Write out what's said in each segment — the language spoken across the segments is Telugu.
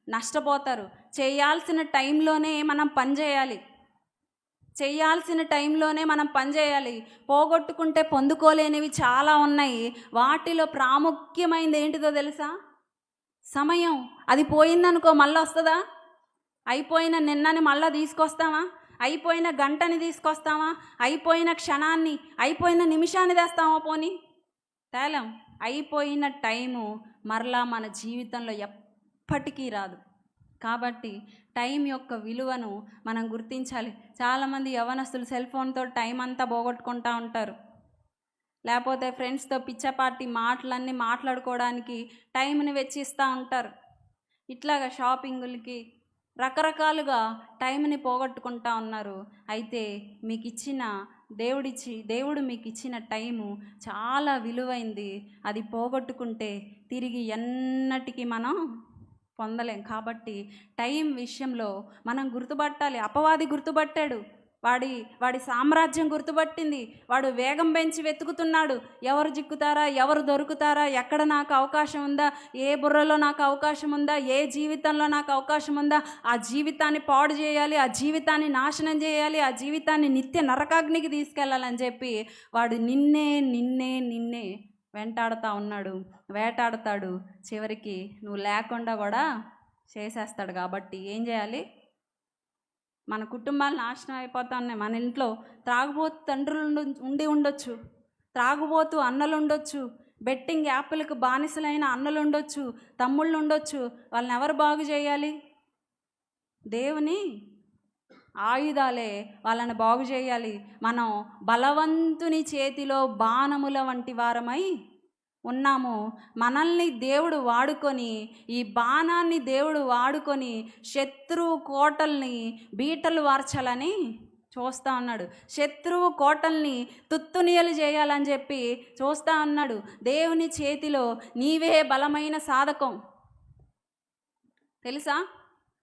నష్టపోతారు. చేయాల్సిన టైంలోనే మనం పని చేయాలి. చేయాల్సిన టైంలోనే మనం పని చేయాలి. పోగొట్టుకుంటే పొందుకోలేనివి చాలా ఉన్నాయి. వాటిలో ప్రాముఖ్యమైనది ఏంటిదో తెలుసా? సమయం. అది పోయిందనుకో మళ్ళీ వస్తుందా? అయిపోయిన నిన్నని మళ్ళీ తీసుకొస్తామా? అయిపోయిన గంటని తీసుకొస్తామా? అయిపోయిన క్షణాన్ని, అయిపోయిన నిమిషాన్ని తెస్తామా? పోనీ తేలం. అయిపోయిన టైము మరలా మన జీవితంలో ఎప్పటికీ రాదు. కాబట్టి టైం యొక్క విలువను మనం గుర్తించాలి. చాలామంది యవ్వనస్తులు సెల్ ఫోన్తో టైం అంతా పోగొట్టుకుంటూ ఉంటారు. లేకపోతే ఫ్రెండ్స్తో పిచ్చపాటి మాటలన్నీ మాట్లాడుకోవడానికి టైంని వెచ్చిస్తూ ఉంటారు. ఇట్లాగా షాపింగులకి రకరకాలుగా టైంని పోగొట్టుకుంటా ఉన్నారు. అయితే మీకు ఇచ్చిన దేవుడు మీకు ఇచ్చిన టైము చాలా విలువైంది. అది పోగొట్టుకుంటే తిరిగి ఎన్నటికీ మనం పొందలేం. కాబట్టి టైం విషయంలో మనం గుర్తుపట్టాలి. అపవాది గుర్తుపట్టాడు. వాడి సామ్రాజ్యం గుర్తుపట్టింది. వాడు వేగం పెంచి వెతుకుతున్నాడు. ఎవరు చిక్కుతారా, ఎవరు దొరుకుతారా, ఎక్కడ నాకు అవకాశం ఉందా, ఏ బుర్రలో నాకు అవకాశం ఉందా, ఏ జీవితంలో నాకు అవకాశం ఉందా, ఆ జీవితాన్ని పాడు చేయాలి, ఆ జీవితాన్ని నాశనం చేయాలి, ఆ జీవితాన్ని నిత్య నరకాగ్నికి తీసుకెళ్ళాలని చెప్పి వాడు నిన్నే వెంటాడుతూ ఉన్నాడు, వేటాడతాడు. చివరికి నువ్వు లేకుండా కూడా చేసేస్తాడు. కాబట్టి ఏం చేయాలి? మన కుటుంబాలు నాశనం అయిపోతా ఉన్నాయి. మన ఇంట్లో త్రాగుబోతు తండ్రులు ఉండి ఉండొచ్చు, త్రాగుబోతు అన్నలు ఉండొచ్చు, బెట్టింగ్ యాప్లకు బానిసలైన అన్నలు ఉండొచ్చు, తమ్ముళ్ళు ఉండొచ్చు. వాళ్ళని ఎవరు బాగు చేయాలి? దేవుని ఆయుధాలే వాళ్ళని బాగు చేయాలి. మనం బలవంతుని చేతిలో బాణముల వంటి వారమై ఉన్నాము. మనల్ని దేవుడు వాడుకొని, ఈ బాణాన్ని దేవుడు వాడుకొని శత్రువు కోటల్ని బీటలు వార్చాలని చూస్తూ ఉన్నాడు. శత్రువు కోటల్ని తుత్తునియలు చేయాలని చెప్పి చూస్తూ ఉన్నాడు. దేవుని చేతిలో నీవే బలమైన సాధకం. తెలుసా?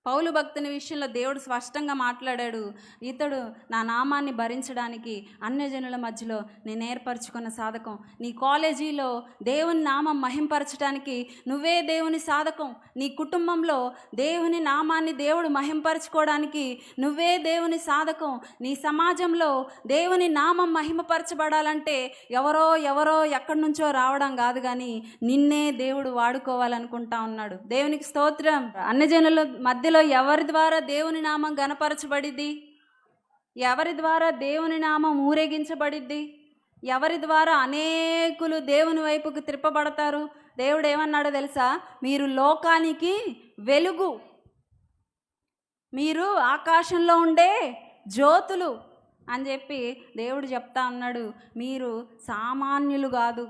పౌలు భక్తుని విషయంలో దేవుడు స్పష్టంగా మాట్లాడాడు. ఇతడు నా నామాన్ని భరించడానికి అన్యజనుల మధ్యలో నేను ఏర్పరచుకున్న సాధకం. నీ కాలేజీలో దేవుని నామం మహింపరచడానికి నువ్వే దేవుని సాధకం. నీ కుటుంబంలో దేవుని నామాన్ని దేవుడు మహింపరచుకోవడానికి నువ్వే దేవుని సాధకం. నీ సమాజంలో దేవుని నామం మహిమపరచబడాలంటే ఎవరో ఎక్కడి నుంచో రావడం కాదు, కానీ నిన్నే దేవుడు వాడుకోవాలనుకుంటా ఉన్నాడు. దేవునికి స్తోత్రం. అన్యజనుల మధ్య ఎవరి ద్వారా దేవుని నామం గణపరచబడిద్ది? ఎవరి ద్వారా దేవుని నామం ఊరేగించబడిద్ది? ఎవరి ద్వారా అనేకులు దేవుని వైపుకు త్రిప్పబడతారు? దేవుడు ఏమన్నాడో తెలుసా? మీరు లోకానికి వెలుగు, మీరు ఆకాశంలో ఉండే జ్యోతులు అని చెప్పి దేవుడు చెప్తా ఉన్నాడు. మీరు సామాన్యులు కాదు.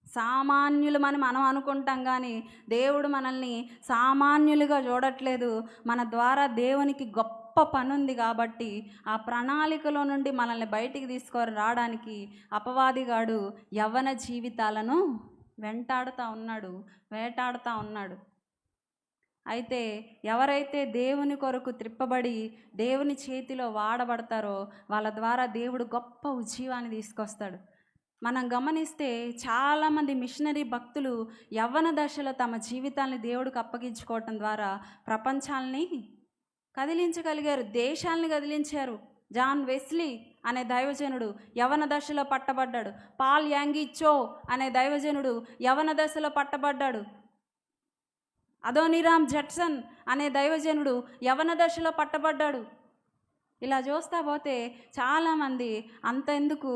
సామాన్యులమని మనం అనుకుంటాం, కానీ దేవుడు మనల్ని సామాన్యులుగా చూడట్లేదు. మన ద్వారా దేవునికి గొప్ప పని ఉంది. కాబట్టి ఆ ప్రణాళికలో నుండి మనల్ని బయటికి తీసుకొని రావడానికి అపవాదిగాడు యవ్వన జీవితాలను వేటాడుతూ ఉన్నాడు. అయితే ఎవరైతే దేవుని కొరకు త్రిప్పబడి దేవుని చేతిలో వాడబడతారో వాళ్ళ ద్వారా దేవుడు గొప్ప ఉజ్జీవాన్ని తీసుకొస్తాడు. మనం గమనిస్తే చాలామంది మిషనరీ భక్తులు యవ్వన దశలో తమ జీవితాన్ని దేవుడికి అప్పగించుకోవటం ద్వారా ప్రపంచాలని కదిలించగలిగారు, దేశాలని కదిలించారు. జాన్ వెస్లీ అనే దైవజనుడు యవ్వన దశలో పట్టబడ్డాడు. పాల్ యాంగి చో అనే దైవజనుడు యవ్వన దశలో పట్టబడ్డాడు. అదోనిరామ్ జట్సన్ అనే దైవజనుడు యవ్వన దశలో పట్టబడ్డాడు. ఇలా చూస్తా పోతే చాలామంది, అంతెందుకు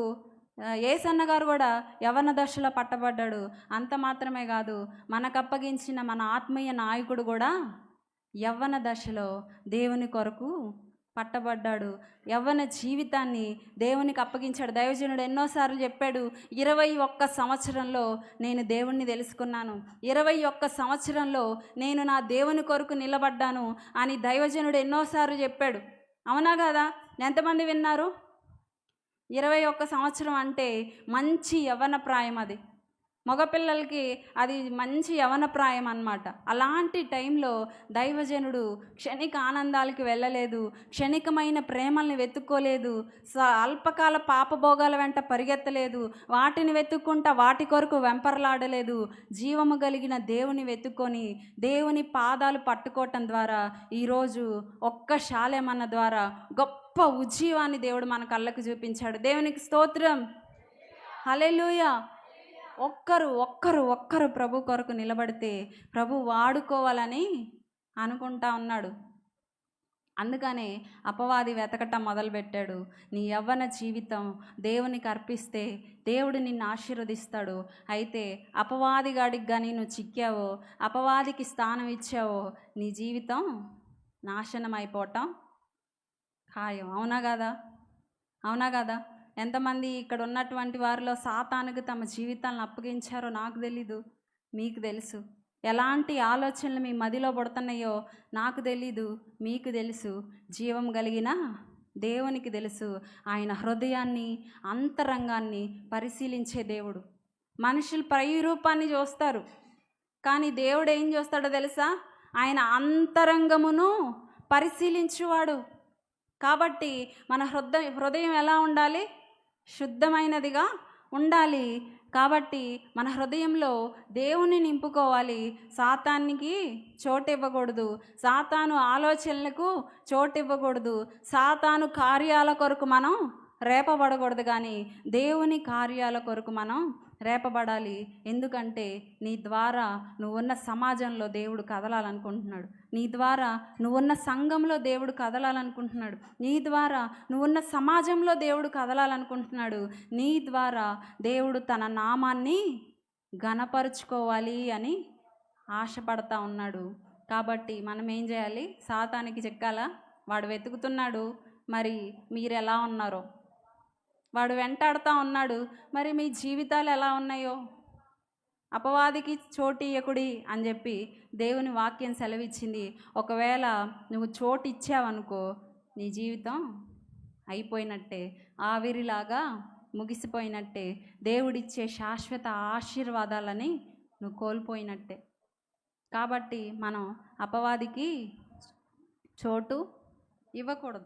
యేసన్న గారు కూడా యవ్వన దశలో పట్టబడ్డాడు. అంత మాత్రమే కాదు, మనకు అప్పగించిన మన ఆత్మీయ నాయకుడు కూడా యవ్వన దశలో దేవుని కొరకు పట్టబడ్డాడు. యవ్వన జీవితాన్ని దేవునికి అప్పగించాడు. దైవజనుడు ఎన్నోసార్లు చెప్పాడు, 21 సంవత్సరంలో నేను దేవుణ్ణి తెలుసుకున్నాను, 21 సంవత్సరంలో నేను నా దేవుని కొరకు నిలబడ్డాను అని దైవజనుడు ఎన్నోసార్లు చెప్పాడు. అవునా కదా? ఎంతమంది విన్నారు? 21 సంవత్సరం అంటే మంచి యవ్వన ప్రాయం. అది మగపిల్లలకి అది మంచి యవన ప్రాయం అన్నమాట. అలాంటి టైంలో దైవజనుడు క్షణిక ఆనందాలకి వెళ్ళలేదు, క్షణికమైన ప్రేమల్ని వెతుక్కోలేదు, అల్పకాల పాపభోగాల వెంట పరిగెత్తలేదు, వాటిని వెతుక్కుంటా వాటి కొరకు వెంపర్లాడలేదు. జీవము కలిగిన దేవుని వెతుక్కొని దేవుని పాదాలు పట్టుకోవటం ద్వారా ఈరోజు ఒక్క శాలేమన్న ద్వారా గొప్ప ఉజ్జీవాన్ని దేవుడు మన కళ్ళకు చూపించాడు. దేవునికి స్తోత్రం, హల్లెలూయా. ఒక్కరు ప్రభు కొరకు నిలబడితే ప్రభు వాడుకోవాలని అనుకుంటా ఉన్నాడు. అందుకనే అపవాది వెతకటం మొదలుపెట్టాడు. నీ యవ్వన జీవితం దేవునికి అర్పిస్తే దేవుడు నిన్ను ఆశీర్వదిస్తాడు. అయితే అపవాది గాడికి కానీ నువ్వు చిక్కావో, అపవాదికి స్థానం ఇచ్చావో, నీ జీవితం నాశనం అయిపోవటం ఖాయం. అవునా కదా? అవునా కదా? ఎంతమంది ఇక్కడ ఉన్నటువంటి వారిలో సాతానుకు తమ జీవితాలను అప్పగించారో నాకు తెలీదు, మీకు తెలుసు. ఎలాంటి ఆలోచనలు మీ మదిలో పడుతున్నాయో నాకు తెలీదు, మీకు తెలుసు. జీవం కలిగిన దేవునికి తెలుసు. ఆయన హృదయాన్ని, అంతరంగాన్ని పరిశీలించే దేవుడు. మనుషులు పై రూపాన్ని చూస్తారు, కానీ దేవుడు ఏం చూస్తాడో తెలుసా? ఆయన అంతరంగమును పరిశీలించువాడు. కాబట్టి మన హృదయం ఎలా ఉండాలి? శుద్ధమైనదిగా ఉండాలి. కాబట్టి మన హృదయంలో దేవుని నింపుకోవాలి. సాతానికి చోటు ఇవ్వకూడదు, సాతాను ఆలోచనలకు చోటు ఇవ్వకూడదు, సాతాను కార్యాల కొరకు మనం రేపబడకూడదు, కానీ దేవుని కార్యాల కొరకు మనం రేపబడాలి. ఎందుకంటే నీ ద్వారా నువ్వున్న సమాజంలో దేవుడు కదలాలనుకుంటున్నాడు, నీ ద్వారా నువ్వున్న సంఘంలో దేవుడు కదలాలనుకుంటున్నాడు, నీ ద్వారా నువ్వున్న సమాజంలో దేవుడు కదలాలనుకుంటున్నాడు. నీ ద్వారా దేవుడు తన నామాన్ని ఘనపరుచుకోవాలి అని ఆశపడతా ఉన్నాడు. కాబట్టి మనం ఏం చేయాలి? సాతానికి చిక్కాలా? వాడు వెతుకుతున్నాడు. మరి మీరు ఎలా ఉన్నారో? వాడు వెంటాడుతూ ఉన్నాడు. మరి మీ జీవితాలు ఎలా ఉన్నాయో? అపవాదికి చోటు ఇయ్యకుడి అని చెప్పి దేవుని వాక్యం సెలవిచ్చింది. ఒకవేళ నువ్వు చోటు ఇచ్చావనుకో, నీ జీవితం అయిపోయినట్టే, ఆవిరిలాగా ముగిసిపోయినట్టే. దేవుడిచ్చే శాశ్వత ఆశీర్వాదాలని నువ్వు కోల్పోయినట్టే. కాబట్టి మనం అపవాదికి చోటు ఇవ్వకూడదు.